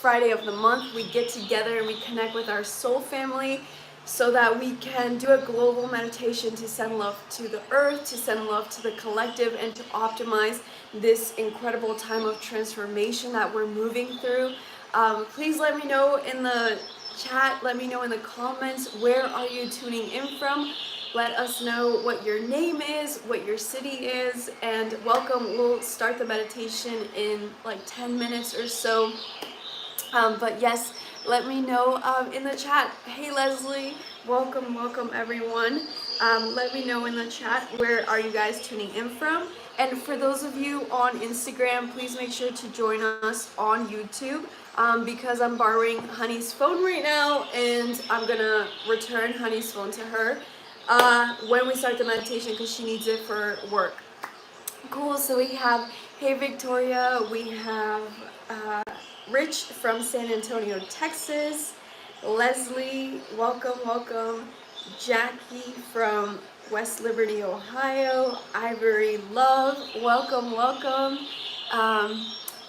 Friday of the month, we get together and we connect with our soul family so that we can do a global meditation to send love to the earth, to send love to the collective, and to optimize this incredible time of transformation that we're moving through. Please let me know in the chat, let me know in the comments, where are you tuning in from? Let us know what your name is, what your city is, and welcome. We'll start the meditation in like 10 minutes or so. But yes, let me know in the chat. Hey Leslie, welcome everyone. Let me know in the chat, where are you guys tuning in from? And for those of you on Instagram, please make sure to join us on YouTube, because I'm borrowing Honey's phone right now, and I'm gonna return Honey's phone to her when we start the meditation, because she needs it for work. Cool. So we have, hey Victoria, we have Rich from San Antonio, Texas, Leslie, welcome, Jackie from West Liberty, Ohio, Ivory Love, welcome.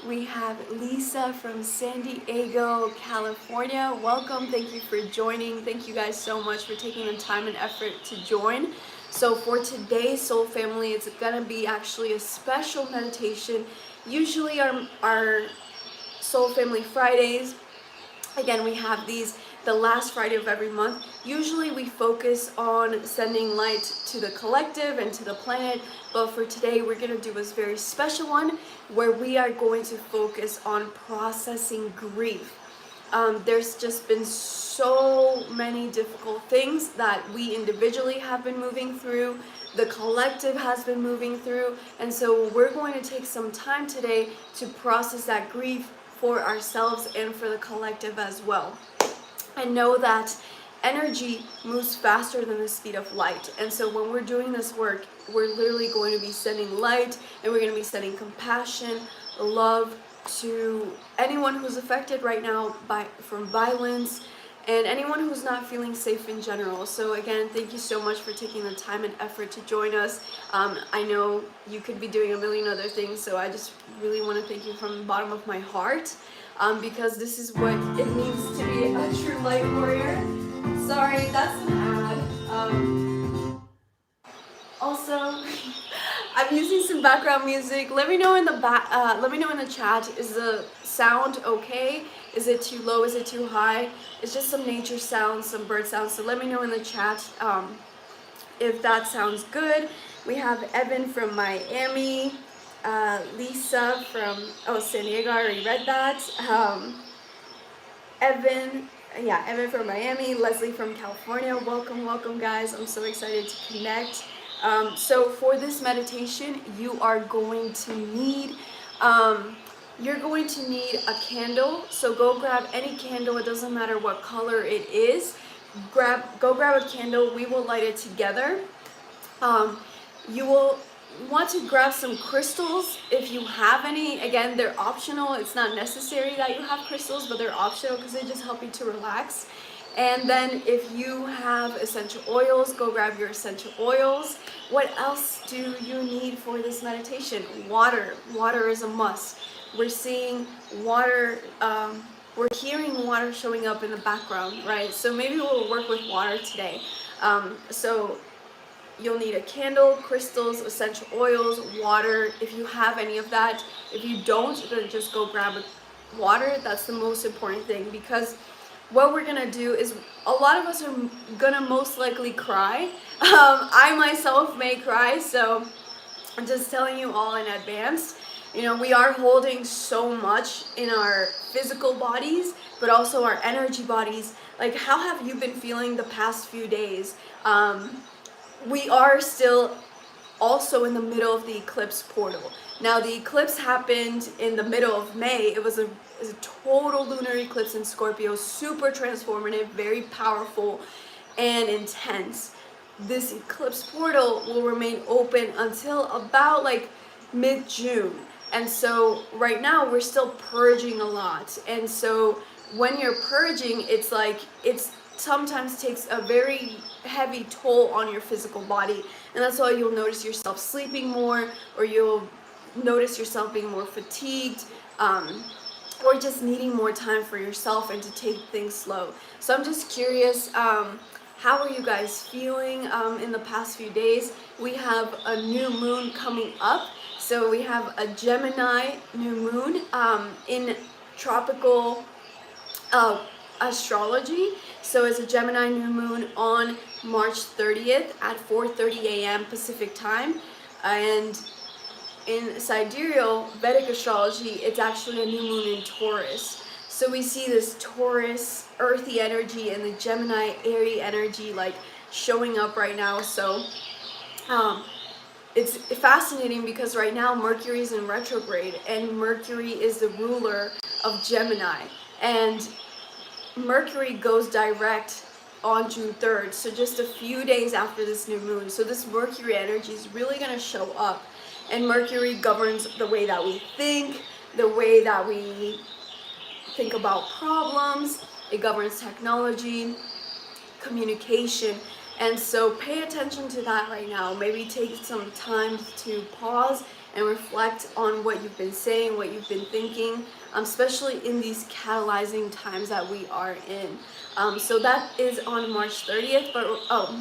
We have Lisa from San Diego, California. Welcome. Thank you for joining. Thank you guys so much for taking the time and effort to join. So for today's Soul Family, it's gonna be actually a special meditation. Usually our Soul Family Fridays, again, we have these the last Friday of every month. Usually we focus on sending light to the collective and to the planet, but for today we're going to do a very special one where we are going to focus on processing grief. There's just been so many difficult things that we individually have been moving through, the collective has been moving through, and so we're going to take some time today to process that grief for ourselves and for the collective as well. And know that energy moves faster than the speed of light. And so when we're doing this work, we're literally going to be sending light, and we're going to be sending compassion, love to anyone who's affected right now from violence, and anyone who's not feeling safe in general. So again, thank you so much for taking the time and effort to join us. I know you could be doing a million other things, so I just really want to thank you from the bottom of my heart, because this is what it means to be a true light warrior. Sorry, that's an ad. Also, I'm using some background music. Let me know in the chat. Is the sound okay? Is it too low? Is it too high? It's just some nature sounds, some bird sounds. So let me know in the chat if that sounds good. We have Evan from Miami, Lisa from San Diego. I already read that. Evan from Miami, Leslie from California. Welcome guys. I'm so excited to connect. So for this meditation, you are going to need a candle. So go grab any candle. It doesn't matter what color it is. Go grab a candle. We will light it together. You will want to grab some crystals if you have any. Again, they're optional. It's not necessary that you have crystals, but they're optional because they just help you to relax. And then if you have essential oils, go grab your essential oils. What else do you need for this meditation? Water. Water is a must. We're seeing water, we're hearing water showing up in the background, right? So maybe we'll work with water today. So you'll need a candle, crystals, essential oils, water, if you have any of that. If you don't, then just go grab water. That's the most important thing, because what we're gonna do is, a lot of us are gonna most likely cry. I myself may cry, so I'm just telling you all in advance. You know, we are holding so much in our physical bodies, but also our energy bodies. Like, how have you been feeling the past few days? We are still also in the middle of the eclipse portal. Now, the eclipse happened in the middle of May. It was a total lunar eclipse in Scorpio, super transformative, very powerful and intense. This eclipse portal will remain open until about like mid-June. And so right now we're still purging a lot. And so when you're purging, it's like, it's sometimes takes a very heavy toll on your physical body. And that's why you'll notice yourself sleeping more, or you'll notice yourself being more fatigued. or just needing more time for yourself and to take things slow. So I'm just curious, how are you guys feeling in the past few days? We have a new moon coming up. So we have a Gemini new moon in tropical astrology. So it's a Gemini new moon on March 30th at 4:30 a.m. Pacific time. And in sidereal Vedic astrology, it's actually a new moon in Taurus. So we see this Taurus earthy energy and the Gemini airy energy like showing up right now. So it's fascinating because right now Mercury is in retrograde, and Mercury is the ruler of Gemini, and Mercury goes direct on June 3rd, so just a few days after this new moon. So this Mercury energy is really going to show up, and Mercury governs the way that we think, the way that we think about problems. It governs technology, communication. And so pay attention to that right now. Maybe take some time to pause and reflect on what you've been saying, what you've been thinking, especially in these catalyzing times that we are in. So that is on March 30th, but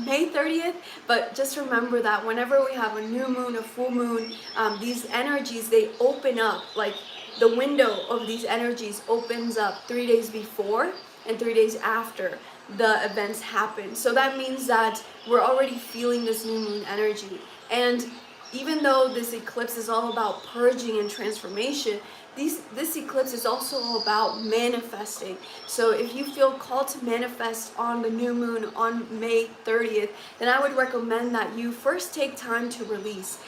May 30th. But just remember that whenever we have a new moon, a full moon, these energies, they open up. Like the window of these energies opens up 3 days before and 3 days after the events happen. So that means that we're already feeling this new moon energy. And even though this eclipse is all about purging and transformation, this eclipse is also about manifesting. So if you feel called to manifest on the new moon on May 30th, then I would recommend that you first take time to release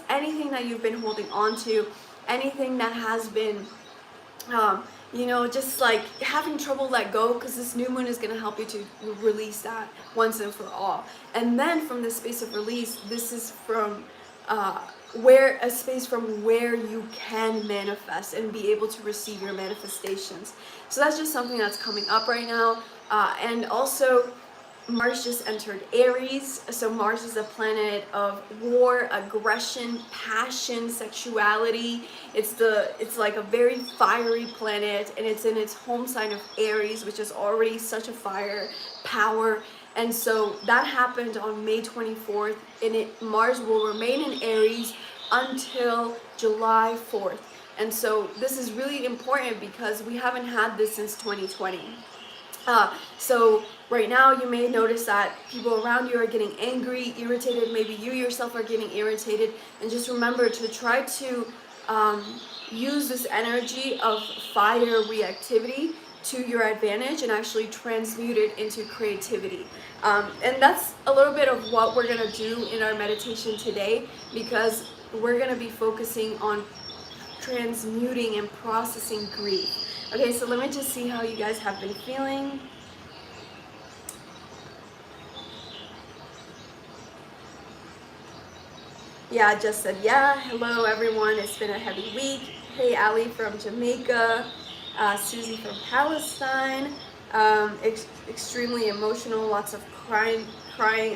anything that you've been holding on to, anything that has been just like having trouble let go, because this new moon is going to help you to release that once and for all. And then from this space of release, this is from a space from where you can manifest and be able to receive your manifestations. So that's just something that's coming up right now. And also Mars just entered Aries. So Mars is a planet of war, aggression, passion, sexuality. It's like a very fiery planet, and it's in its home sign of Aries, which is already such a fire power. And so that happened on May 24th, and Mars will remain in Aries until July 4th. And so this is really important because we haven't had this since 2020. So right now you may notice that people around you are getting angry, irritated, maybe you yourself are getting irritated, and just remember to try to use this energy of fire reactivity to your advantage and actually transmute it into creativity. And that's a little bit of what we're going to do in our meditation today, because we're going to be focusing on transmuting and processing grief. Okay, so let me just see how you guys have been feeling. Yeah, I just said, yeah, hello everyone, it's been a heavy week. Hey, Ali from Jamaica, Susie from Palestine, extremely emotional, lots of crying,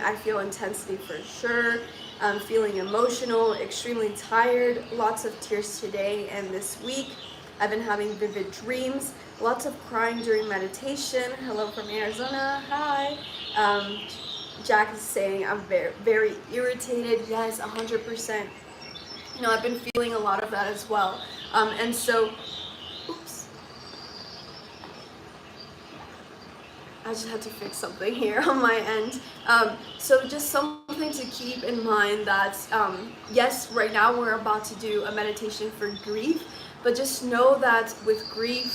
I feel intensity for sure. Feeling emotional, extremely tired, lots of tears today and this week. I've been having vivid dreams, lots of crying during meditation. Hello from Arizona, hi. Jack is saying I'm very, very irritated. Yes, 100%. I've been feeling a lot of that as well. And so, oops. I just had to fix something here on my end. So just something to keep in mind that, yes, right now we're about to do a meditation for grief, but just know that with grief,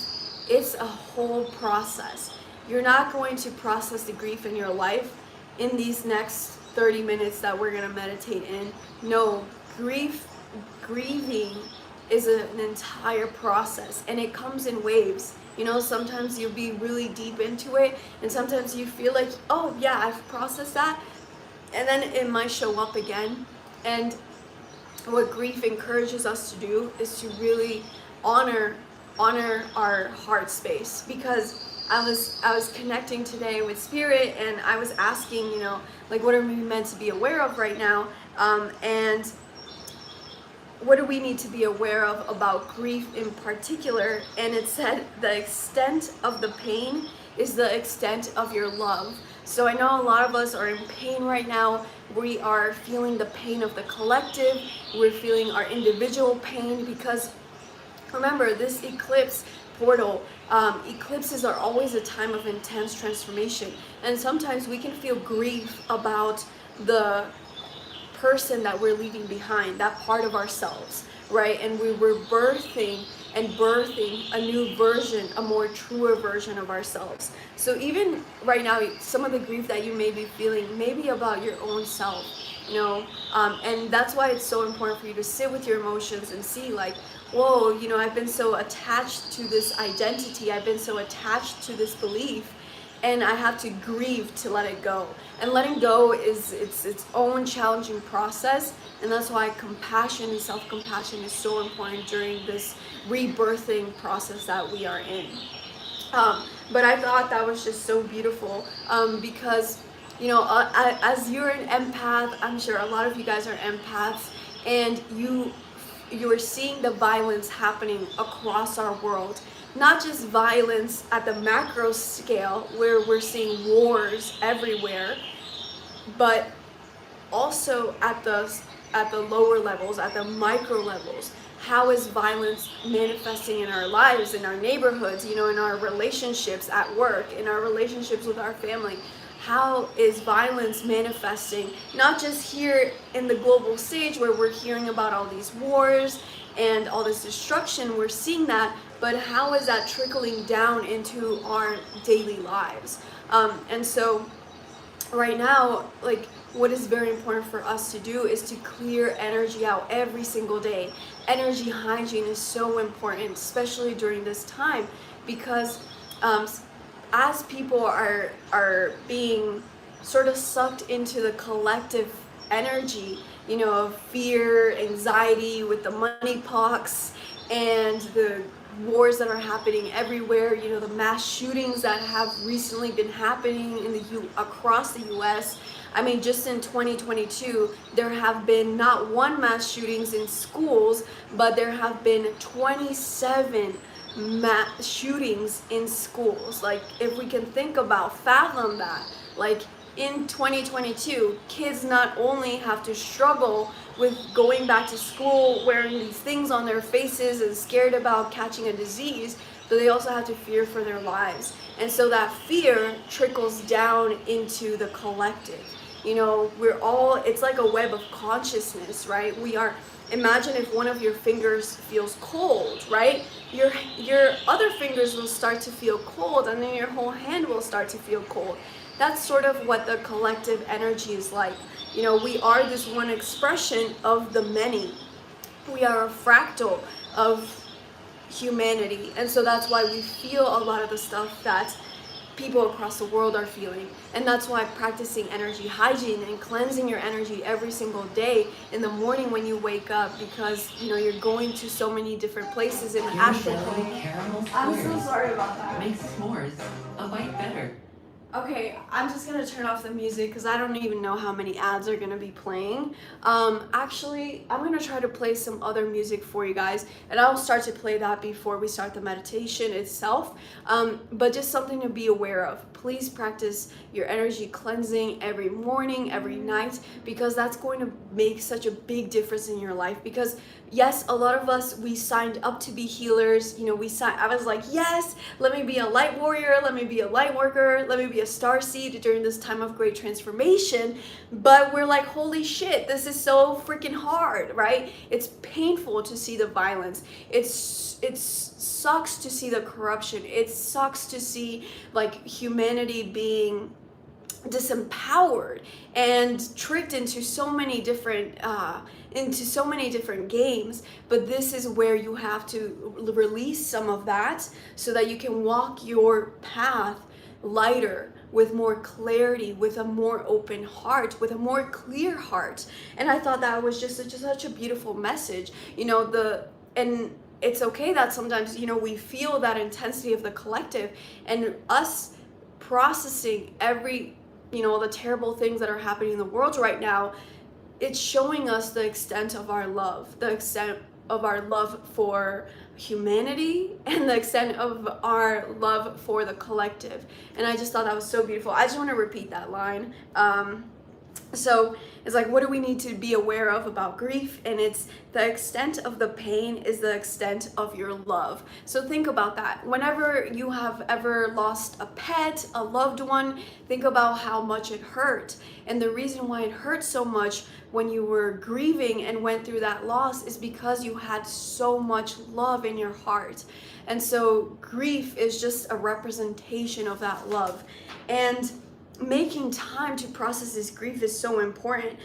it's a whole process. You're not going to process the grief in your life in these next 30 minutes that we're going to meditate in. No, grieving is an entire process, and it comes in waves. Sometimes you'll be really deep into it, and sometimes you feel like, oh yeah, I've processed that, and then it might show up again. And what grief encourages us to do is to really honor our heart space, because I was connecting today with Spirit, and I was asking, like, what are we meant to be aware of right now? And what do we need to be aware of about grief in particular? And it said the extent of the pain is the extent of your love. So I know a lot of us are in pain right now. We are feeling the pain of the collective. We're feeling our individual pain because remember, this eclipse portal, eclipses are always a time of intense transformation. And sometimes we can feel grief about the person that we're leaving behind, that part of ourselves, right? And we were birthing a new version, a more truer version of ourselves. So even right now, some of the grief that you may be feeling may be about your own self, you know, and that's why it's so important for you to sit with your emotions and see like, whoa, you know, I've been so attached to this identity, I've been so attached to this belief, and I have to grieve to let it go. And letting go is its own challenging process, and that's why compassion and self-compassion is so important during this rebirthing process that we are in. But I thought that was just so beautiful because, you know, as you're an empath, I'm sure a lot of you guys are empaths, and you are seeing the violence happening across our world. Not just violence at the macro scale where we're seeing wars everywhere, but also at the lower levels, at the micro levels. How is violence manifesting in our lives, in our neighborhoods, you know, in our relationships at work, in our relationships with our family? How is violence manifesting, not just here in the global stage where we're hearing about all these wars and all this destruction, we're seeing that, but how is that trickling down into our daily lives? And so right now, like, what is very important for us to do is to clear energy out every single day. Energy hygiene is so important, especially during this time, because as people are being sort of sucked into the collective energy, you know, of fear, anxiety with the money pox and the wars that are happening everywhere, you know, the mass shootings that have recently been happening across the US. I mean, just in 2022, there have been not one mass shootings in schools, but there have been 27 mass shootings in schools. Like, if we can fathom that, like, in 2022, kids not only have to struggle with going back to school wearing these things on their faces and scared about catching a disease, but they also have to fear for their lives. And so that fear trickles down into the collective. You know, it's like a web of consciousness, right? Imagine if one of your fingers feels cold, right? Your other fingers will start to feel cold, and then your whole hand will start to feel cold. That's sort of what the collective energy is like. You know, we are this one expression of the many. We are a fractal of humanity, and so that's why we feel a lot of the stuff that people across the world are feeling. And that's why practicing energy hygiene and cleansing your energy every single day in the morning when you wake up, because you know you're going to so many different places in Africa. I'm so sorry about that. Makes s'mores a bite better. Okay, I'm just gonna turn off the music because I don't even know how many ads are gonna be playing. Actually, I'm gonna try to play some other music for you guys, and I'll start to play that before we start the meditation itself. But just something to be aware of. Please practice your energy cleansing every morning, every night, because that's going to make such a big difference in your life. Because yes, a lot of us, we signed up to be healers. You know, I was like, yes, let me be a light warrior, let me be a light worker, let me be a star seed during this time of great transformation. But we're like, holy shit, this is so freaking hard, right? It's painful to see the violence. It sucks to see the corruption. It sucks to see like humanity being disempowered and tricked into so many different games. But this is where you have to release some of that so that you can walk your path lighter, with more clarity, with a more open heart, with a more clear heart. And I thought that was just such a beautiful message, you know. And it's okay that sometimes, you know, we feel that intensity of the collective, and us processing every, you know, the terrible things that are happening in the world right now. it's showing us the extent of our love, the extent of our love for humanity, and the extent of our love for the collective. And I just thought that was so beautiful. I just want to repeat that line. So it's like, what do we need to be aware of about grief? And it's the extent of the pain is the extent of your love. So think about that. Whenever you have ever lost a pet, a loved one, think about how much it hurt. And the reason why it hurt so much when you were grieving and went through that loss is because you had so much love in your heart. And so grief is just a representation of that love. And making time to process this grief is so important.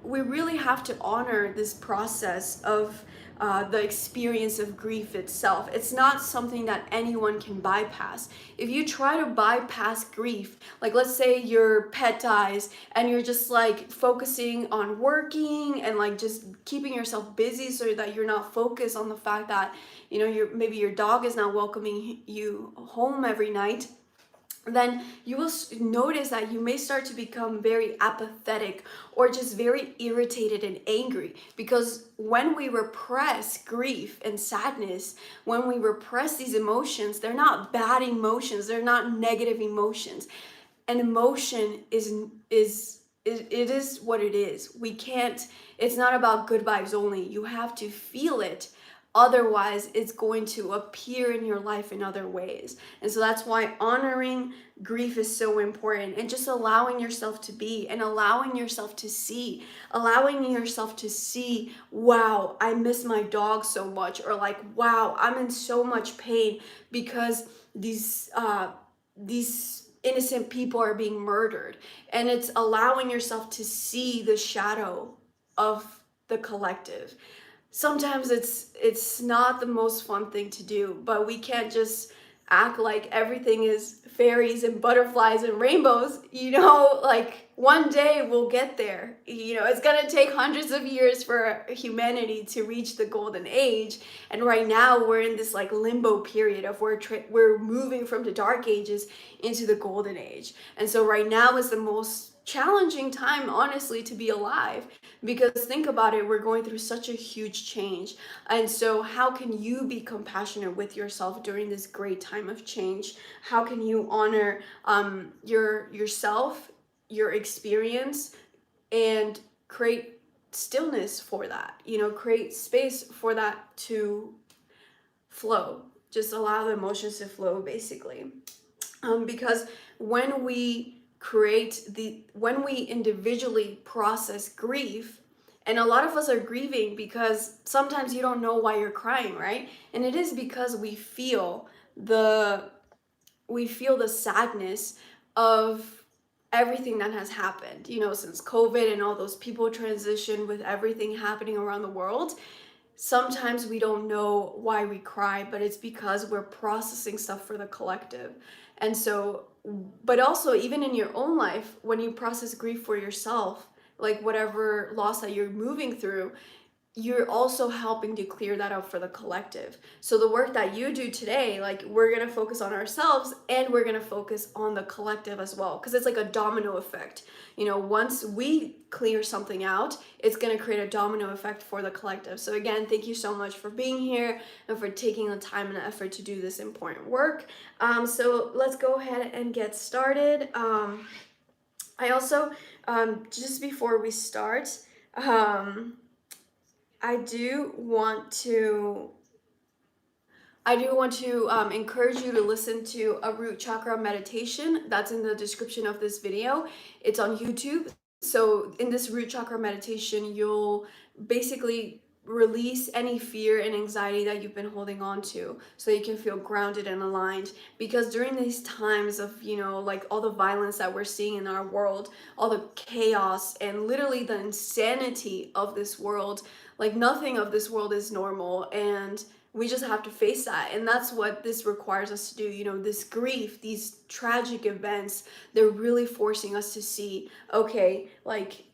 We really have to honor this process of the experience of grief itself. It's not something that anyone can bypass. If you try to bypass grief, like let's say your pet dies and you're just like focusing on working and like just keeping yourself busy so that you're not focused on the fact that, you know, maybe your dog is not welcoming you home every night, then you will notice that you may start to become very apathetic or just very irritated and angry. Because when we repress grief and sadness, when we repress these emotions, they're not bad emotions, they're not negative emotions. An emotion it is what it is. We can't, it's not about good vibes only. You have to feel it. Otherwise, it's going to appear in your life in other ways. And so that's why honoring grief is so important, and just allowing yourself to be and allowing yourself to see, wow, I miss my dog so much, or like, wow, I'm in so much pain because these innocent people are being murdered. And it's allowing yourself to see the shadow of the collective. Sometimes it's not the most fun thing to do, but we can't just act like everything is fairies and butterflies and rainbows. You know, like one day we'll get there. You know, it's gonna take hundreds of years for humanity to reach the golden age, and right now we're in this like limbo period of we're moving from the dark ages into the golden age. And so right now is the most challenging time, honestly, to be alive, because think about it, we're going through such a huge change. And so how can you be compassionate with yourself during this great time of change? How can you honor yourself, your experience, and create stillness for that, you know, create space for that to flow, just allow the emotions to flow, basically. Because when we when we individually process grief, and a lot of us are grieving because sometimes you don't know why you're crying, right? And it is because the we feel the sadness of everything that has happened, you know, since COVID and all those people transition with everything happening around the world. Sometimes we don't know why we cry, but it's because we're processing stuff for the collective. And so, but also, even in your own life, when you process grief for yourself, like whatever loss that you're moving through, you're also helping to clear that up for the collective. So the work that you do today, like we're going to focus on ourselves and we're going to focus on the collective as well, because it's like a domino effect. You know, once we clear something out, it's going to create a domino effect for the collective. So again, thank you so much for being here and for taking the time and effort to do this important work. So let's go ahead and get started. I also, just before we start, I do want to encourage you to listen to a root chakra meditation that's in the description of this video. It's on YouTube. So in this root chakra meditation, you'll basically release any fear and anxiety that you've been holding on to, so you can feel grounded and aligned. Because during these times of, you know, like all the violence that we're seeing in our world, all the chaos and literally the insanity of this world, like nothing of this world is normal, and we just have to face that. And that's what this requires us to do. You know, this grief, these tragic events, they're really forcing us to see, okay, like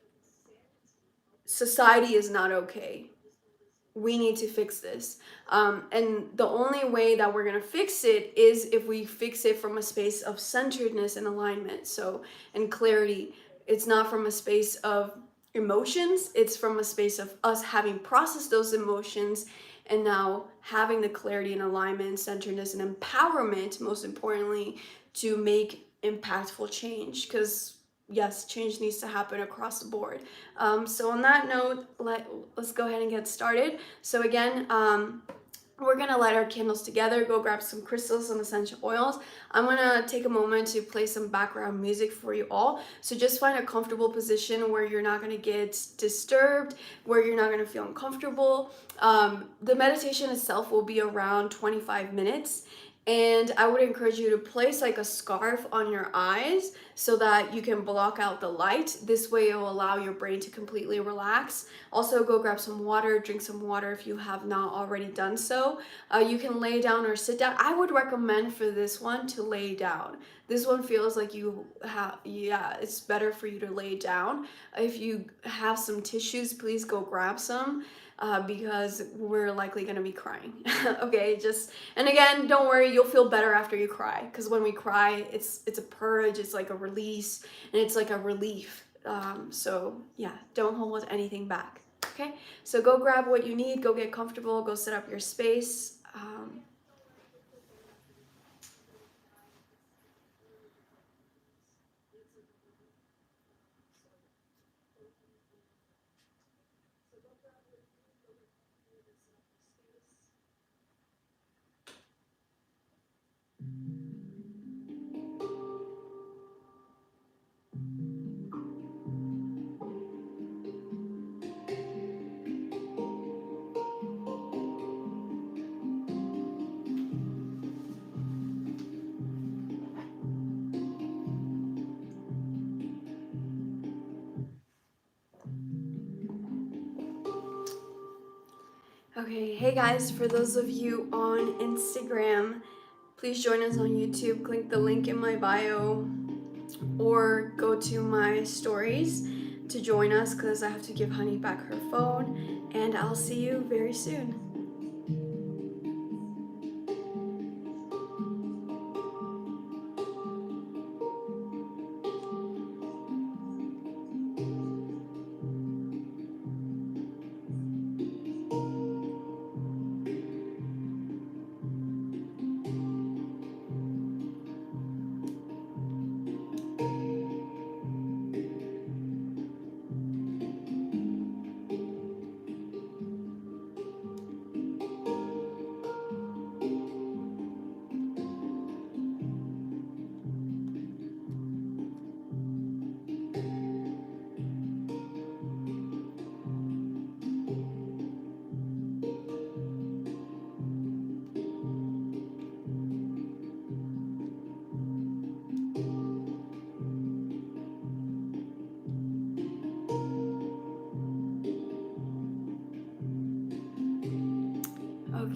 society is not okay. We need to fix this. And the only way that we're going to fix it is if we fix it from a space of centeredness and alignment. So, and clarity. It's not from a space of emotions. It's from a space of us having processed those emotions and now having the clarity and alignment, centeredness, and empowerment, most importantly, to make impactful change. Because yes, change needs to happen across the board. So on that note, let's go ahead and get started. So again, we're gonna light our candles together, go grab some crystals, some essential oils. I'm gonna take a moment to play some background music for you all. So just find a comfortable position where you're not gonna get disturbed, where you're not gonna feel uncomfortable. The meditation itself will be around 25 minutes. And I would encourage you to place like a scarf on your eyes so that you can block out the light. This way it will allow your brain to completely relax. Also, go grab some water, drink some water if you have not already done so. You can lay down or sit down. I would recommend for this one to lay down. This one feels like it's better for you to lay down. If you have some tissues, please go grab some. Because we're likely gonna be crying. Okay, and again, don't worry, you'll feel better after you cry. Because when we cry, it's a purge, it's like a release, and it's like a relief. So yeah, don't hold anything back. Okay, so go grab what you need, go get comfortable, go set up your space. Okay, hey guys, for those of you on Instagram, please join us on YouTube. Click the link in my bio or go to my stories to join us because I have to give Honey back her phone, and I'll see you very soon.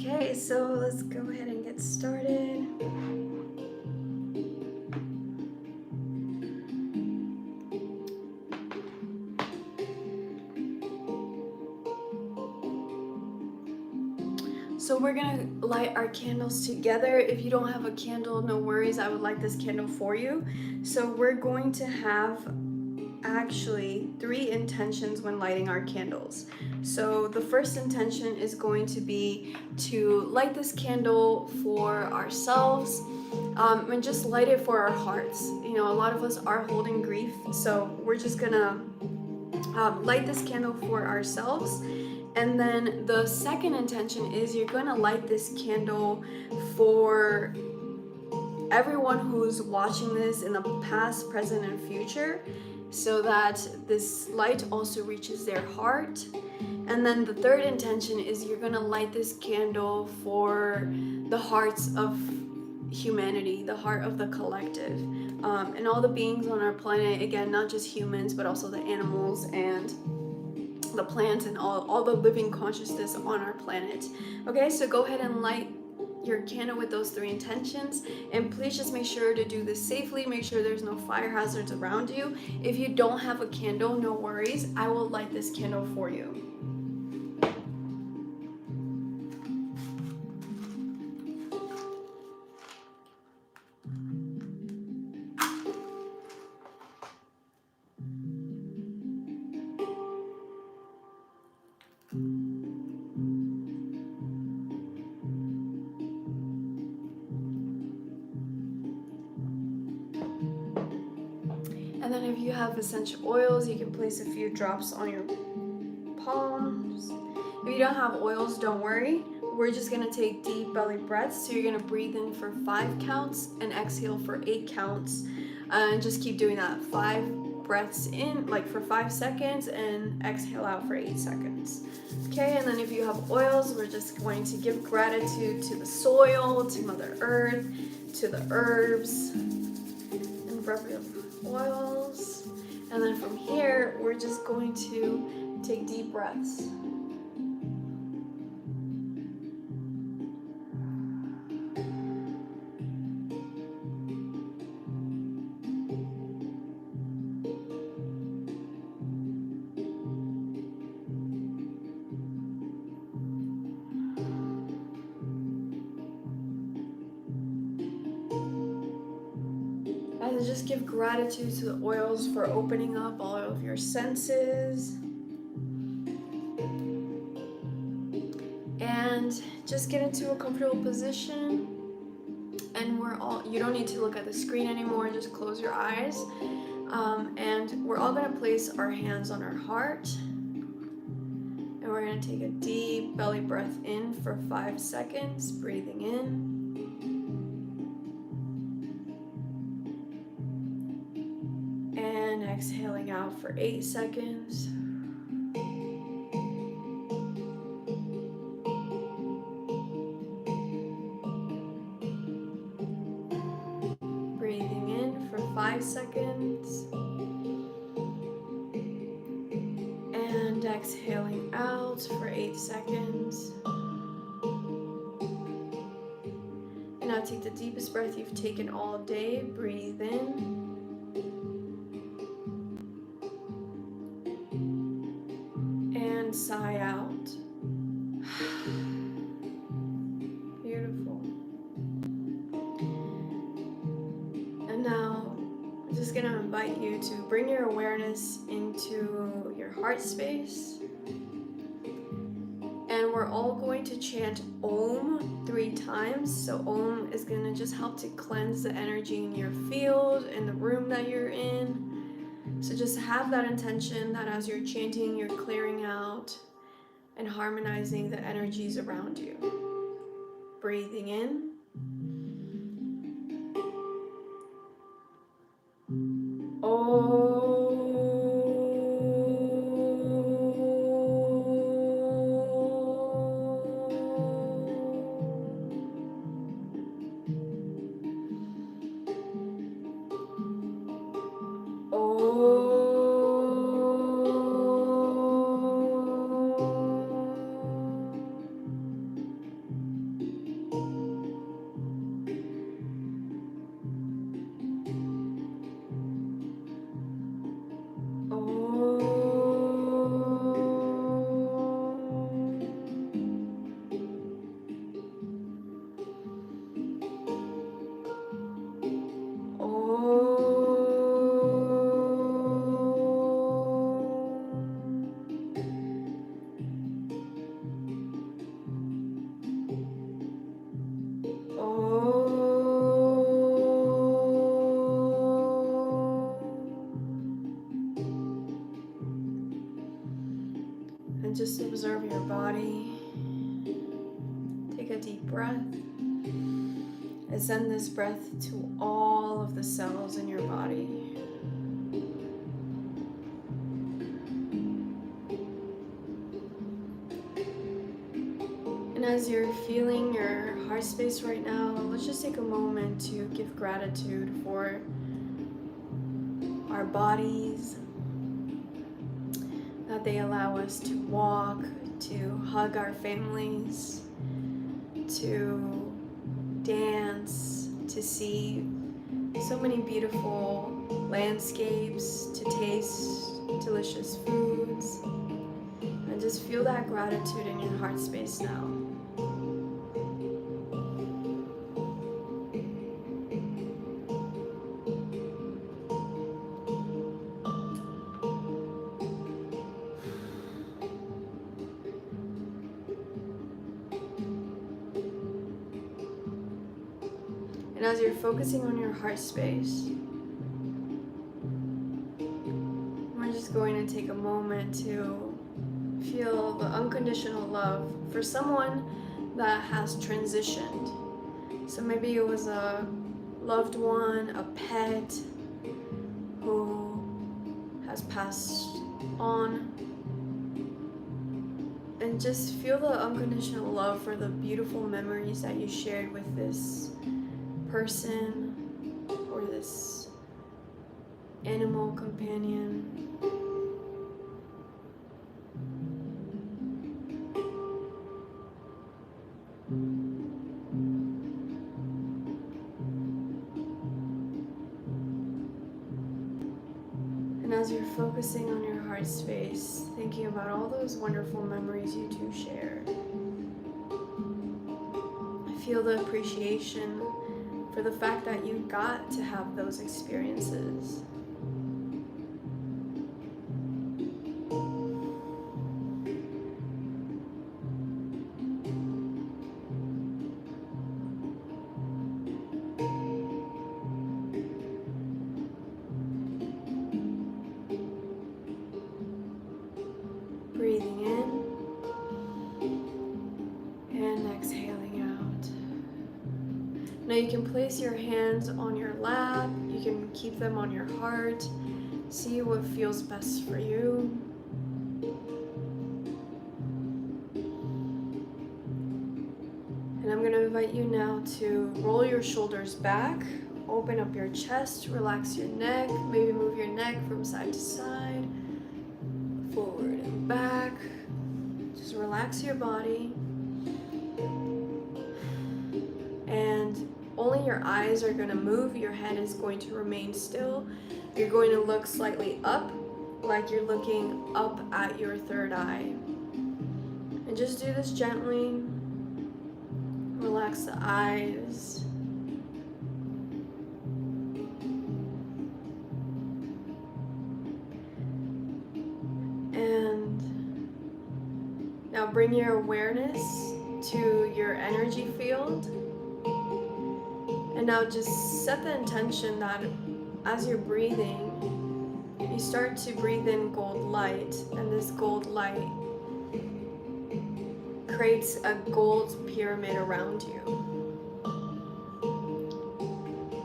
Okay, so let's go ahead and get started. So we're gonna light our candles together. If you don't have a candle, no worries, I would light this candle for you. So we're going to have actually 3 intentions when lighting our candles. So the first intention is going to be to light this candle for ourselves, and just light it for our hearts. You know, a lot of us are holding grief, so we're just gonna light this candle for ourselves. And then the second intention is you're gonna light this candle for everyone who's watching this in the past, present, and future, so that this light also reaches their heart. And then the third intention is you're gonna light this candle for the hearts of humanity, the heart of the collective, and all the beings on our planet, again, not just humans, but also the animals and the plants and all the living consciousness on our planet. Okay, so go ahead and light your candle with those 3 intentions, and please just make sure to do this safely. Make sure there's no fire hazards around you. If you don't have a candle, no worries, I will light this candle for you. And then if you have essential oils, you can place a few drops on your palms. If you don't have oils, don't worry. We're just gonna take deep belly breaths. So you're gonna breathe in for 5 counts and exhale for 8 counts. And just keep doing that. 5 breaths in, like for 5 seconds, and exhale out for 8 seconds. Okay, and then if you have oils, we're just going to give gratitude to the soil, to Mother Earth, to the herbs, and appropriate oils. And then from here, we're just going to take deep breaths. And just give gratitude to the oils for opening up all of your senses. And just get into a comfortable position. And you don't need to look at the screen anymore, just close your eyes. And we're all gonna place our hands on our heart. And we're gonna take a deep belly breath in for 5 seconds, breathing in. And exhaling out for 8 seconds. Breathing in for 5 seconds. And exhaling out for 8 seconds. And now take the deepest breath you've taken all day. Breathe in. And sigh out. Beautiful. And now I'm just gonna invite you to bring your awareness into your heart space. And we're all going to chant Om 3 times. So Om is gonna just help to cleanse the energy in your field, in the room that you're in. So just have that intention that as you're chanting, you're clearing out and harmonizing the energies around you. Breathing in. And just observe your body. Take a deep breath and send this breath to all of the cells in your body. And as you're feeling your heart space right now, let's just take a moment to give gratitude for our bodies, that they allow us to walk, to hug our families, to dance, to see so many beautiful landscapes, to taste delicious foods, and just feel that gratitude in your heart space now. And as you're focusing on your heart space, just going to take a moment to feel the unconditional love for someone that has transitioned. So maybe it was a loved one, a pet who has passed on. And just feel the unconditional love for the beautiful memories that you shared with this person or this animal companion. And as you're focusing on your heart space, thinking about all those wonderful memories you two shared, feel the appreciation for the fact that you got to have those experiences. Breathing in and exhaling out. Now you can place your hands on your lap, you can keep them on your heart, see what feels best for you. And I'm going to invite you now to roll your shoulders back, open up your chest, relax your neck, maybe move your neck from side to side, forward and back. Just relax your body. And only your eyes are going to move, your head is going to remain still. You're going to look slightly up, like you're looking up at your third eye. And just do this gently. Relax the eyes. And now bring your awareness to your energy field. And now just set the intention that as you're breathing, you start to breathe in gold light, and this gold light creates a gold pyramid around you.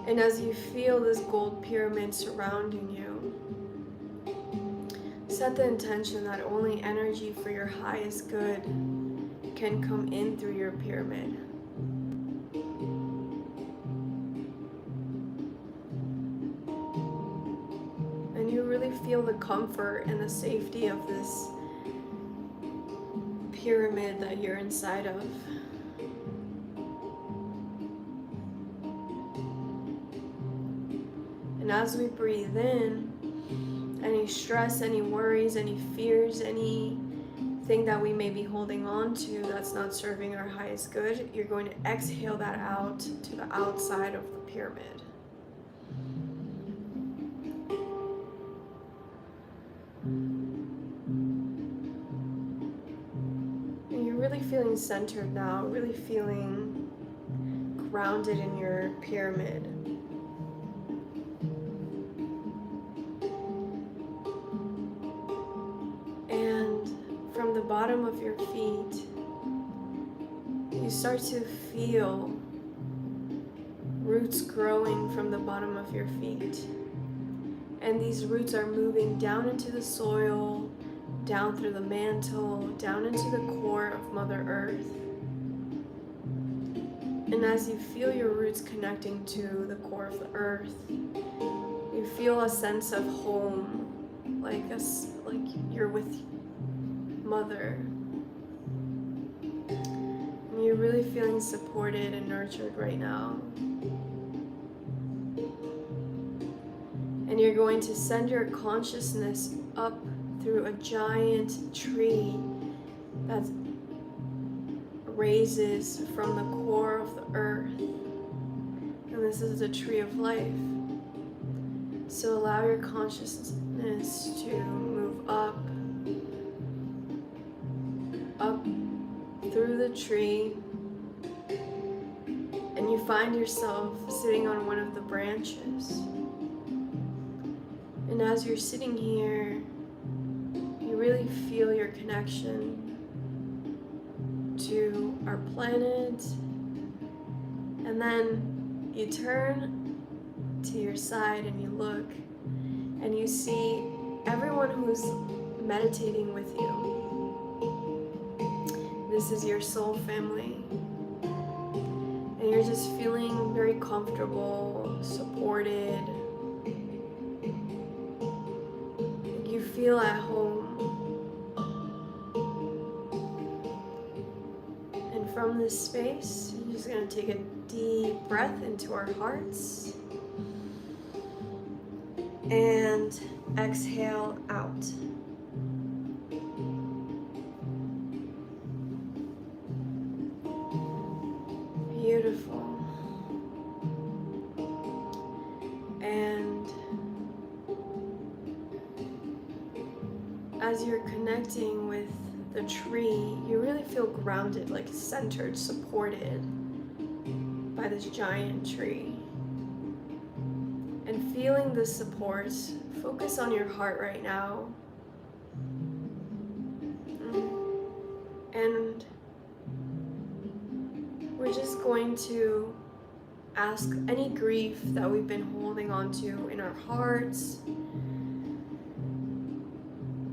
And as you feel this gold pyramid surrounding you, set the intention that only energy for your highest good can come in through your pyramid. And you really feel the comfort and the safety of this pyramid that you're inside of. And as we breathe in, any stress, any worries, any fears, anything that we may be holding on to that's not serving our highest good, you're going to exhale that out to the outside of the pyramid. And you're really feeling centered now, really feeling grounded in your pyramid. And from the bottom of your feet, you start to feel roots growing from the bottom of your feet. And these roots are moving down into the soil, down through the mantle, down into the core of Mother Earth. And as you feel your roots connecting to the core of the earth, you feel a sense of home, like you're with Mother. And you're really feeling supported and nurtured right now. And you're going to send your consciousness up through a giant tree that raises from the core of the earth. And this is the tree of life. So allow your consciousness to move up through the tree, and you find yourself sitting on one of the branches. And as you're sitting here, really feel your connection to our planet. And then you turn to your side and you look and you see everyone who's meditating with you. This is your soul family. And you're just feeling very comfortable, supported. You feel at home. And from this space, you're just going to take a deep breath into our hearts. And exhale out. Beautiful. And as you're connecting with the tree, you really feel grounded, like centered, supported by this giant tree. And feeling the support, focus on your heart right now. And we're just going to ask any grief that we've been holding on to in our hearts.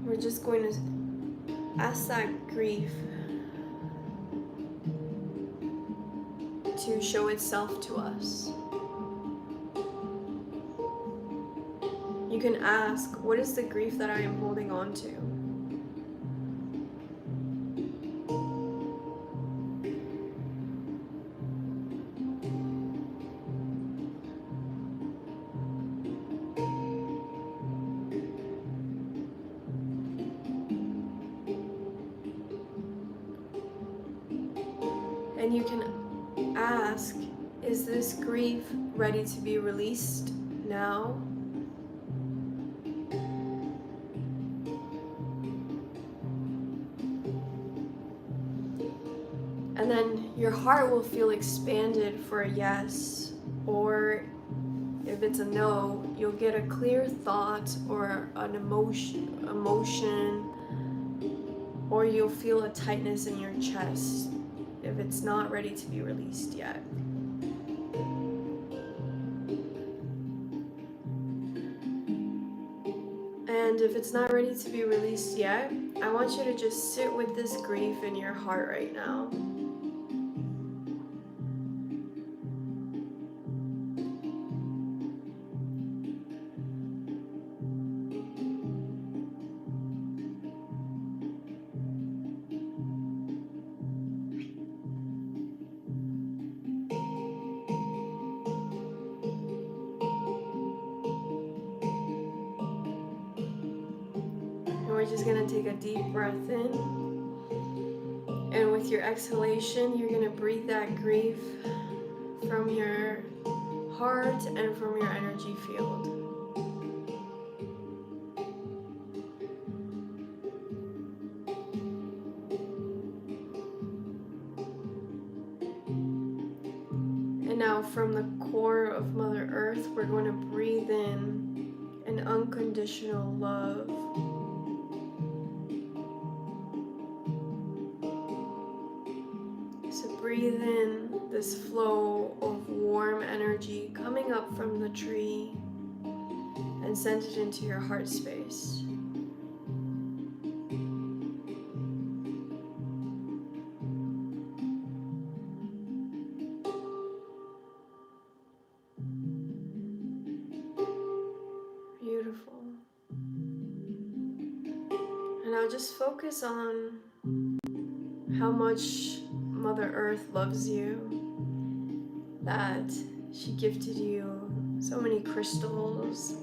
We're just going to ask that grief to show itself to us. You can ask, what is the grief that I am holding on to? And you can ask, is this grief ready to be released now? And then your heart will feel expanded for a yes, or if it's a no, you'll get a clear thought or an emotion, or you'll feel a tightness in your chest if it's not ready to be released yet. And if it's not ready to be released yet, I want you to just sit with this grief in your heart right now. We're just going to take a deep breath in, and with your exhalation you're going to breathe that grief from your heart and from your energy field. And now from the core of Mother Earth, we're going to breathe in an unconditional love. So breathe in this flow of warm energy coming up from the tree and send it into your heart space. Beautiful. And now just focus on how much Mother Earth loves you, that she gifted you so many crystals,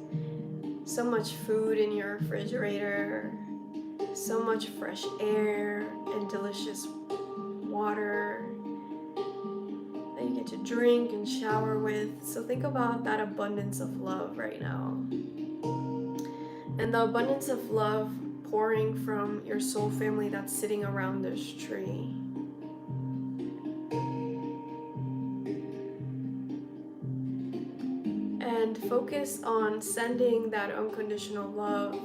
so much food in your refrigerator, so much fresh air and delicious water that you get to drink and shower with. So think about that abundance of love right now. And the abundance of love pouring from your soul family that's sitting around this tree. And focus on sending that unconditional love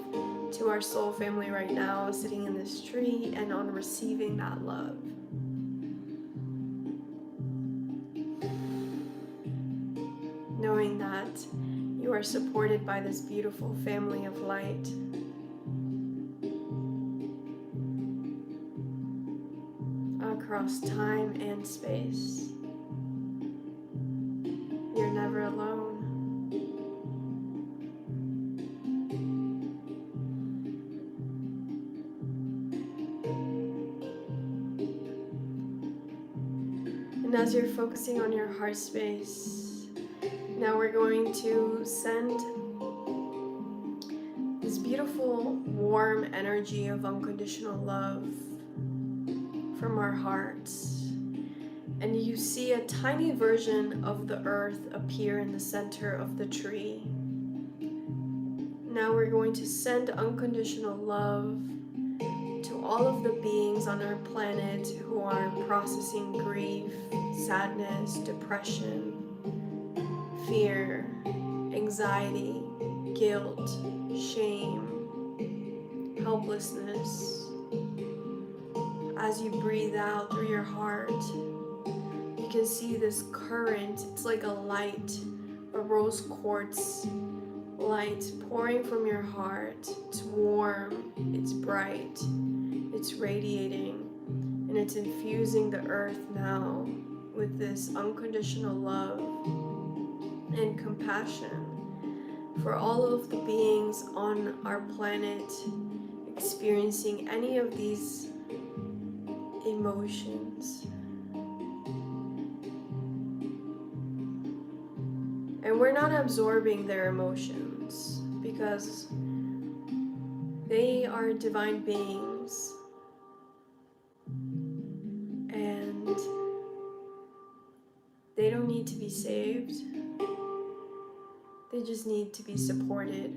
to our soul family right now, sitting in this tree and on receiving that love. Knowing that you are supported by this beautiful family of light. Across time and space. You're never alone. And as you're focusing on your heart space, now we're going to send this beautiful, warm energy of unconditional love from our hearts. And you see a tiny version of the earth appear in the center of the tree. Now we're going to send unconditional love to all of the beings on our planet who are processing grief, sadness, depression, fear, anxiety, guilt, shame, helplessness. As you breathe out through your heart, you can see this current. It's like a light, a rose quartz light pouring from your heart. It's warm, it's bright, it's radiating, and it's infusing the earth now with this unconditional love and compassion for all of the beings on our planet experiencing any of these emotions. And we're not absorbing their emotions because they are divine beings and they don't need to be saved. They just need to be supported.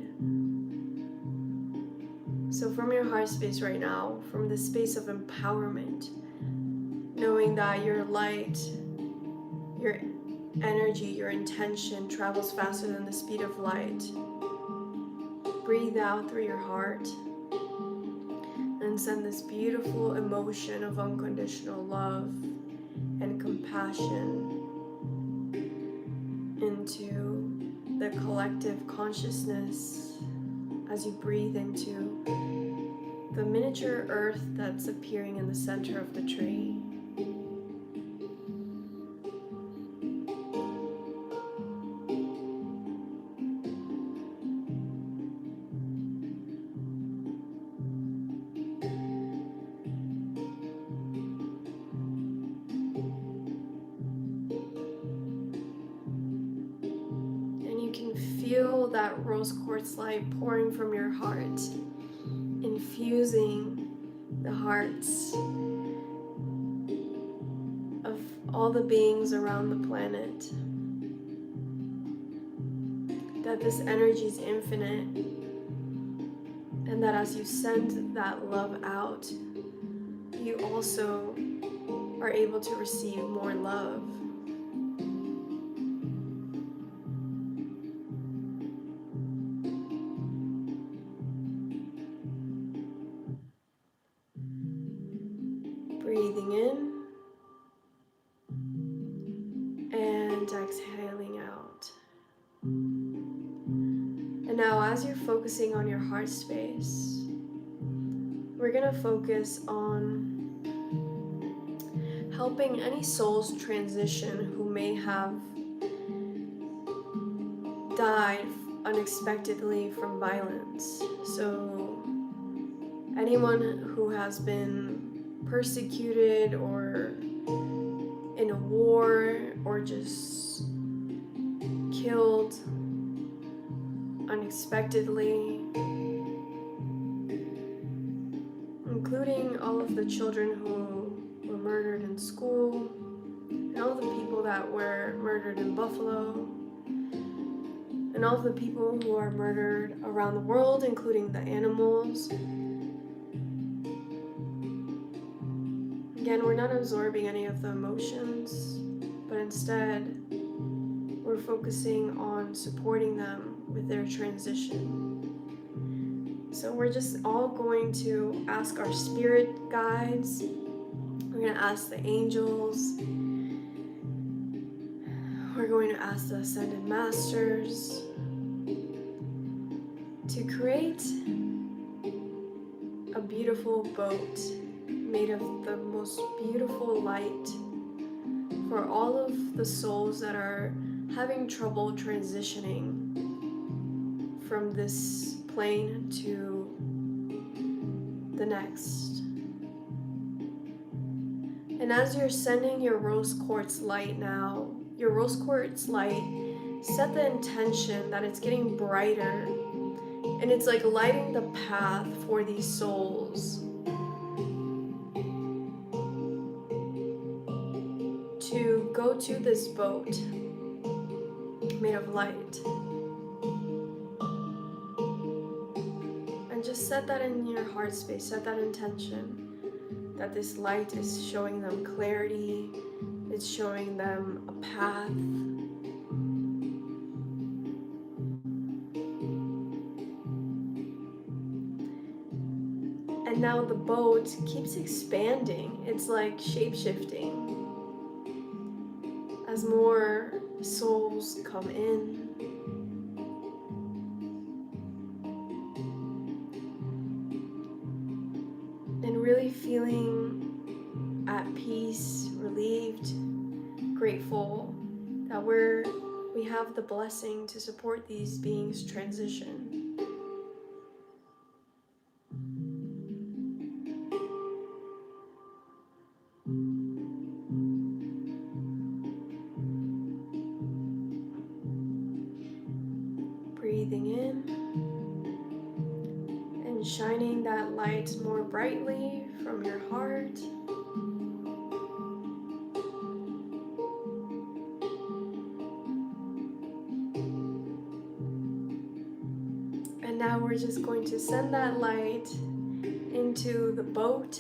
So from your heart space right now, from the space of empowerment, knowing that your light, your energy, your intention travels faster than the speed of light. Breathe out through your heart and send this beautiful emotion of unconditional love and compassion into the collective consciousness as you breathe into the miniature earth that's appearing in the center of the tree. Feel that rose quartz light pouring from your heart, infusing the hearts of all the beings around the planet. That this energy is infinite, and that as you send that love out, you also are able to receive more love. Breathing in and exhaling out. And now as you're focusing on your heart space, we're going to focus on helping any souls transition who may have died unexpectedly from violence. So anyone who has been persecuted or in a war or just killed unexpectedly, including all of the children who were murdered in school and all the people that were murdered in Buffalo and all of the people who are murdered around the world, including the animals. Again, we're not absorbing any of the emotions, but instead we're focusing on supporting them with their transition. So we're just all going to ask our spirit guides. We're going to ask the angels. We're going to ask the ascended masters to create a beautiful boat made of the most beautiful light for all of the souls that are having trouble transitioning from this plane to the next. And as you're sending your rose quartz light now, your rose quartz light, set the intention that it's getting brighter and it's like lighting the path for these souls to go to this boat made of light. And just set that in your heart space, set that intention that this light is showing them clarity, it's showing them a path. And now the boat keeps expanding. It's like shape-shifting as more souls come in. And really feeling at peace, relieved, grateful that we have the blessing to support these beings' transition. Breathing in and shining that light more brightly from your heart. And now we're just going to send that light into the boat.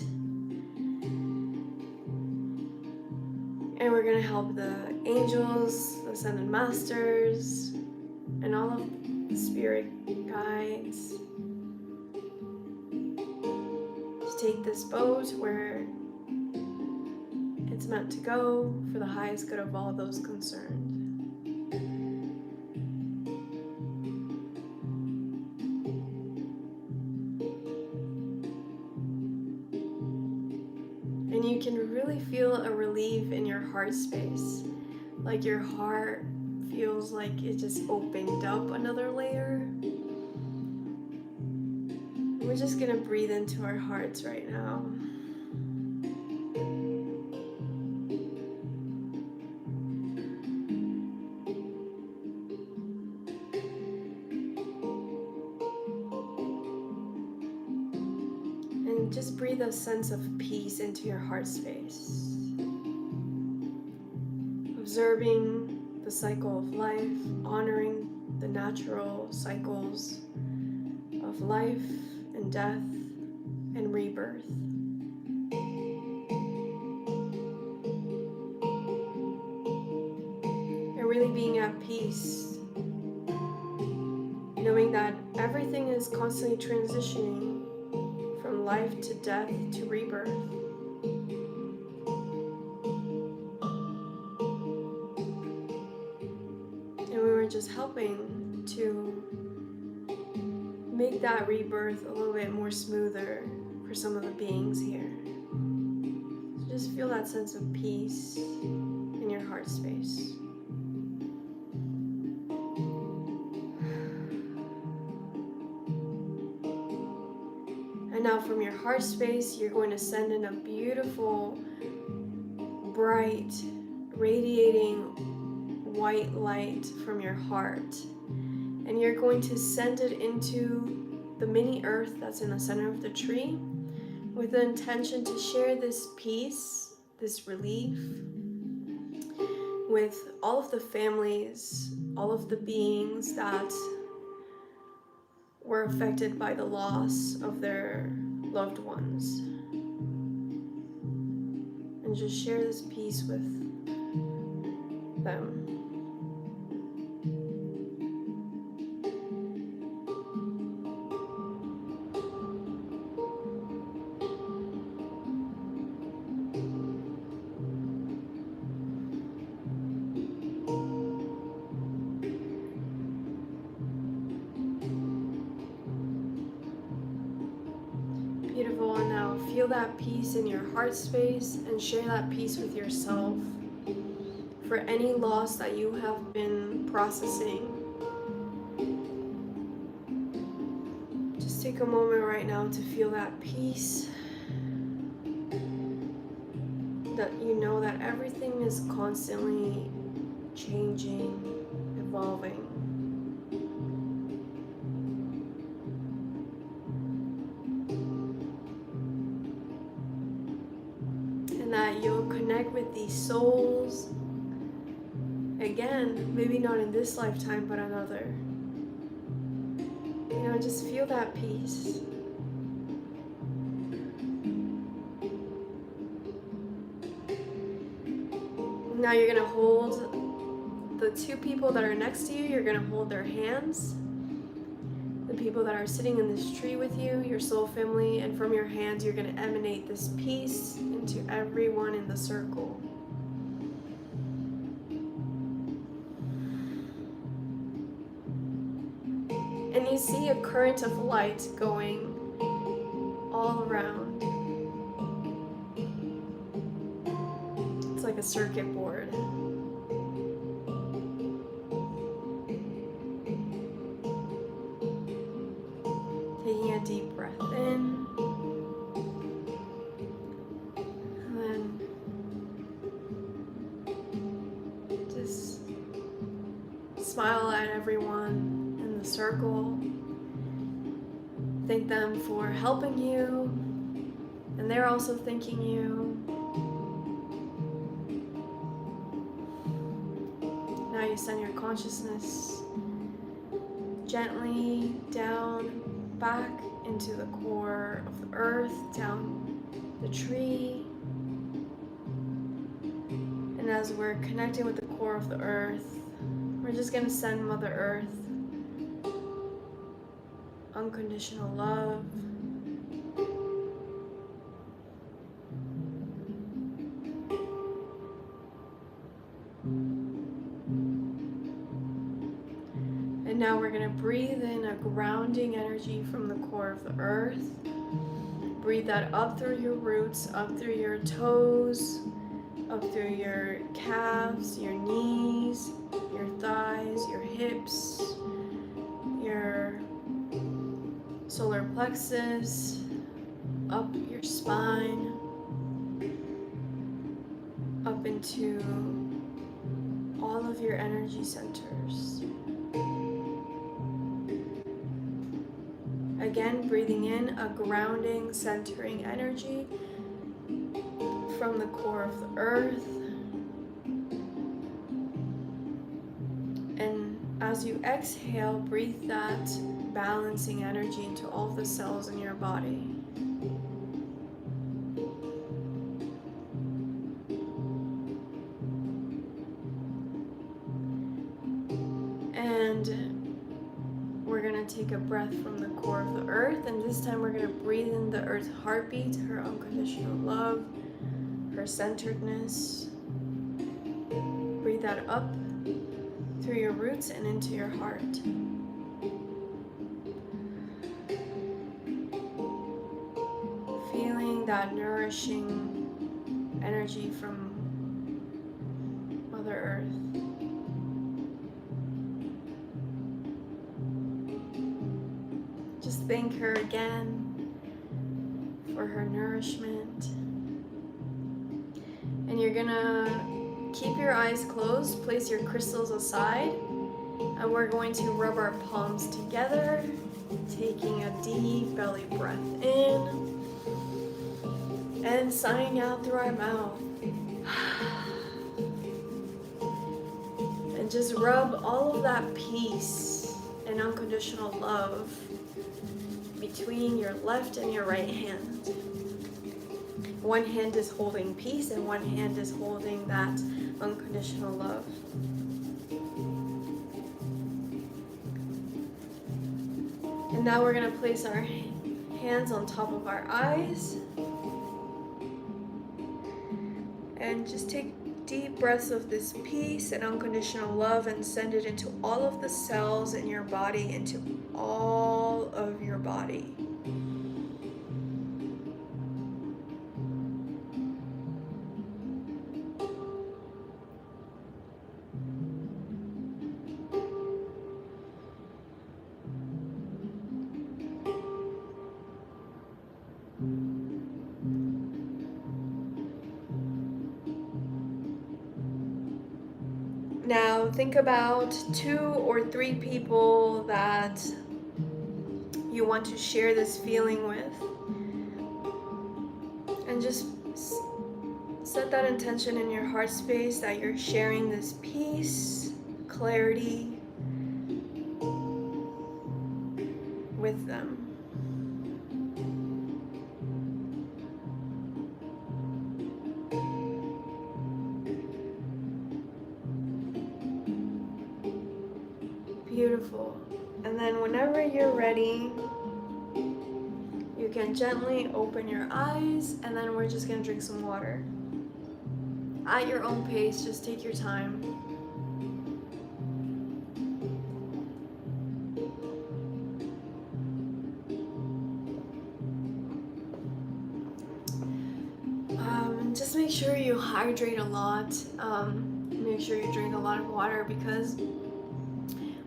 And we're going to help the angels, the ascended masters, and all of the spirit guides to take this boat where it's meant to go for the highest good of all those concerned. And you can really feel a relief in your heart space, like your heart feels like it just opened up another layer. We're just gonna breathe into our hearts right now. And just breathe a sense of peace into your heart space. Observing the cycle of life, honoring the natural cycles of life and death and rebirth. And really being at peace, knowing that everything is constantly transitioning from life to death to rebirth. And we were just helping to make that rebirth a little bit more smoother for some of the beings here. So just feel that sense of peace in your heart space. And now from your heart space, you're going to send in a beautiful, bright, radiating white light from your heart. And you're going to send it into the mini earth that's in the center of the tree with the intention to share this peace, this relief with all of the families, all of the beings that were affected by the loss of their loved ones. And just share this peace with them. feel that peace in your heart space and share that peace with yourself for any loss that you have been processing. Just take a moment right now to feel that peace, that you know that everything is constantly changing, evolving. And that you'll connect with these souls again, maybe not in this lifetime, but another. You know, just feel that peace. Now you're gonna hold the two people that are next to you, you're gonna hold their hands. The people that are sitting in this tree with you, your soul family, and from your hands you're gonna emanate this peace into everyone in the circle. And you see a current of light going all around. It's like a circuit board. Taking a deep breath in. And then just smile at everyone in the circle. Thank them for helping you. And they're also thanking you. Now you send your consciousness gently down, back into the core of the earth, down the tree. And as we're connecting with the core of the earth, we're just going to send Mother Earth unconditional love. And now we're going to breathe in a grounding energy from the core of the earth. Breathe that up through your roots, up through your toes, up through your calves, your knees, your thighs, your hips, your solar plexus, up your spine, up into all of your energy centers. Again, breathing in a grounding, centering energy from the core of the earth. And as you exhale, breathe that balancing energy into all the cells in your body. And we're going to take a breath from the core of the earth, and this time we're going to breathe in the earth's heartbeat, her unconditional love, her centeredness. Breathe that up through your roots and into your heart. Feeling that nourishing energy from Mother Earth. Just thank her again for her nourishment. And you're gonna keep your eyes closed, place your crystals aside, and we're going to rub our palms together, taking a deep belly breath in and sighing out through our mouth. And just rub all of that peace and unconditional love between your left and your right hand. One hand is holding peace and one hand is holding that unconditional love. And now we're going to place our hands on top of our eyes and just take deep breaths of this peace and unconditional love and send it into all of the cells in your body, into all of your body. Think about 2 or 3 people that you want to share this feeling with, and just set that intention in your heart space that you're sharing this peace, clarity with them. Beautiful. And then whenever you're ready, you can gently open your eyes, and then we're just gonna drink some water. At your own pace, just take your time. Just make sure you hydrate a lot. Make sure you drink a lot of water, because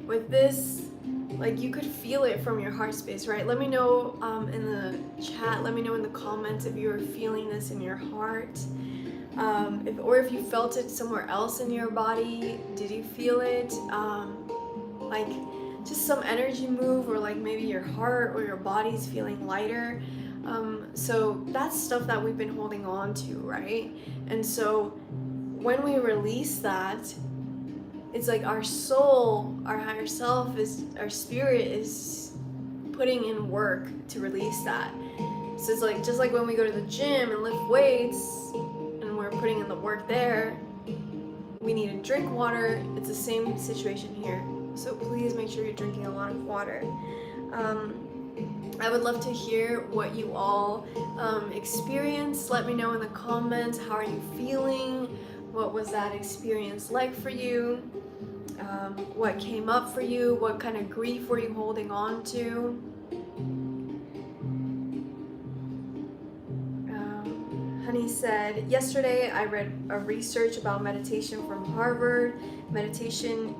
with this, like, you could feel it from your heart space, right? Let me know in the chat, let me know in the comments if you're feeling this in your heart, if you felt it somewhere else in your body. Did you feel it? Like just some energy move, or like maybe your heart or your body's feeling lighter. So that's stuff that we've been holding on to, right? And so when we release that, it's like our soul, our higher self, our spirit is putting in work to release that. So it's like, just like when we go to the gym and lift weights and we're putting in the work there, we need to drink water. It's the same situation here. So please make sure you're drinking a lot of water. I would love to hear what you all experienced. Let me know in the comments, how are you feeling? What was that experience like for you? What came up for you? What kind of grief were you holding on to? Honey said, yesterday I read a research about meditation from Harvard. Meditation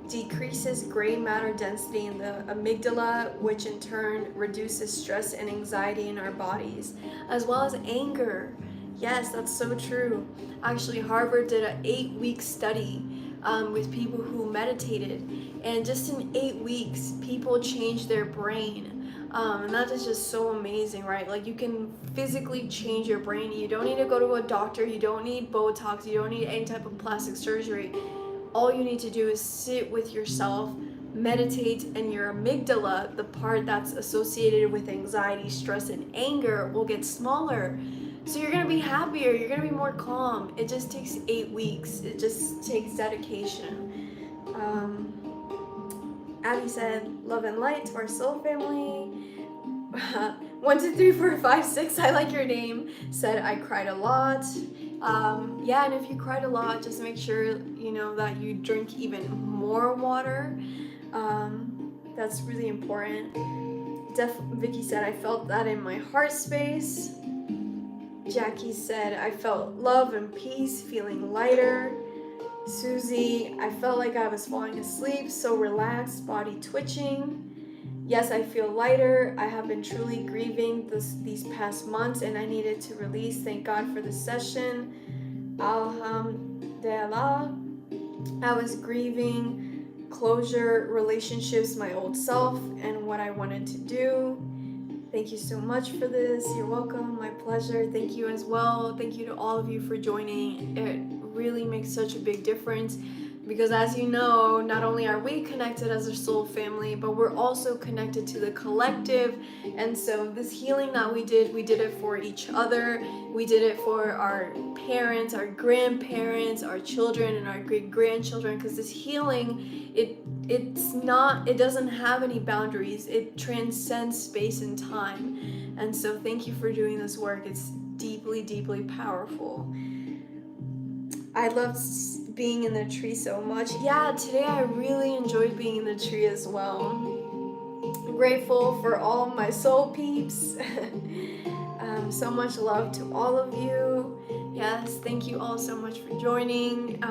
decreases gray matter density in the amygdala, which in turn reduces stress and anxiety in our bodies, as well as anger. Yes, that's so true. Actually, Harvard did an 8-week study with people who meditated, and just in 8 weeks, people changed their brain. And that is just so amazing, right? Like, you can physically change your brain. You don't need to go to a doctor. You don't need Botox. You don't need any type of plastic surgery. All you need to do is sit with yourself, meditate, and your amygdala, the part that's associated with anxiety, stress, and anger, will get smaller. So you're gonna be happier, you're gonna be more calm. It just takes 8 weeks. It just takes dedication. Abby said, love and light to our soul family. 1, 2, 3, 4, 5, 6, I like your name, said, I cried a lot. Yeah, and if you cried a lot, just make sure you know that you drink even more water. That's really important. Vicky said, I felt that in my heart space. Jackie said, I felt love and peace, feeling lighter. Susie, I felt like I was falling asleep, so relaxed, body twitching. Yes, I feel lighter. I have been truly grieving these past months, and I needed to release. Thank God for the session. Alhamdulillah. I was grieving closure, relationships, my old self, and what I wanted to do. Thank you so much for this. You're welcome. My pleasure. Thank you as well. Thank you to all of you for joining. It really makes such a big difference, because as you know, not only are we connected as a soul family, but we're also connected to the collective. And so this healing that we did it for each other. We did it for our parents, our grandparents, our children, and our great-grandchildren, because this healing, it doesn't have any boundaries. It transcends space and time. And so thank you for doing this work. It's deeply, deeply powerful. I loved being in the tree so much. Yeah, today I really enjoyed being in the tree as well. I'm grateful for all my soul peeps. So much love to all of you. Yes, thank you all so much for joining.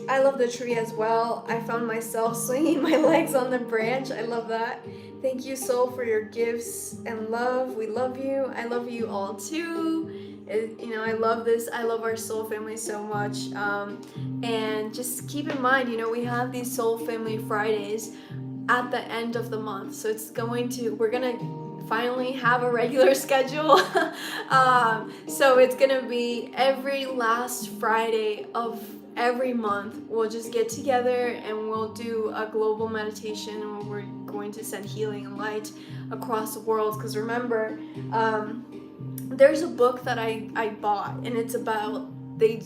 I love the tree as well. I found myself swinging my legs on the branch. I love that. Thank you, soul, for your gifts and love. We love you. I love you all too. I love this. I love our soul family so much. And just keep in mind, we have these soul family Fridays at the end of the month. So we're gonna finally have a regular schedule. So it's gonna be every last Friday of every month. We'll just get together and we'll do a global meditation, and we're going to send healing and light across the world. Because remember, there's a book that I bought, and it's about they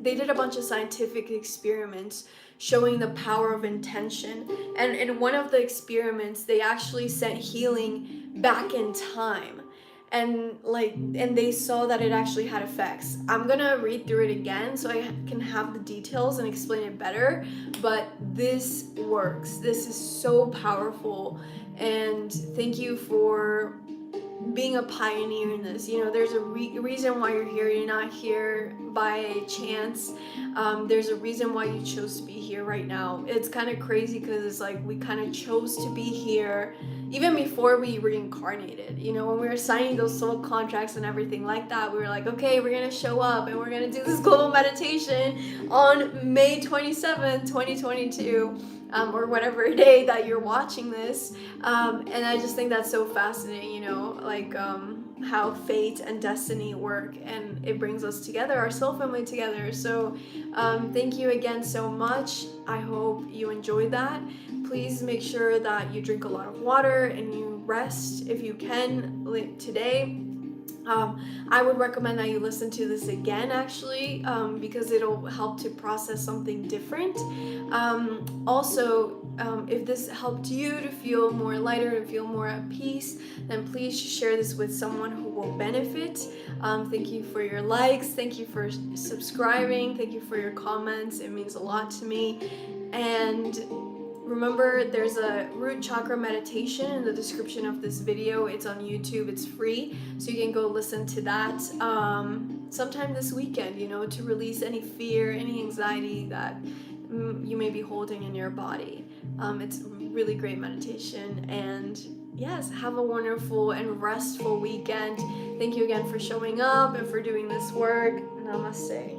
did a bunch of scientific experiments showing the power of intention. And in one of the experiments, they actually sent healing back in time. And they saw that it actually had effects. I'm gonna read through it again so I can have the details and explain it better. But this works. This is so powerful. And thank you for being a pioneer in this. There's a reason why you're here. You're not here by chance. There's a reason why you chose to be here right now. It's kind of crazy because it's like we kind of chose to be here even before we reincarnated. When we were signing those soul contracts and everything like that, we were like, okay, we're gonna show up and we're gonna do this global meditation on May 27th, 2022. Or whatever day that you're watching this. And I just think that's so fascinating, how fate and destiny work, and it brings us together, our soul family together. So thank you again so much. I hope you enjoyed that. Please make sure that you drink a lot of water and you rest if you can today. I would recommend that you listen to this again, actually, because it'll help to process something different. Also, if this helped you to feel more lighter, to feel more at peace, then please share this with someone who will benefit. Thank you for your likes. Thank you for subscribing. Thank you for your comments. It means a lot to me. And remember, there's a root chakra meditation in the description of this video. It's on YouTube. It's free, so you can go listen to that sometime this weekend, to release any fear, any anxiety that you may be holding in your body. It's a really great meditation. And yes, have a wonderful and restful weekend. Thank you again for showing up and for doing this work. Namaste.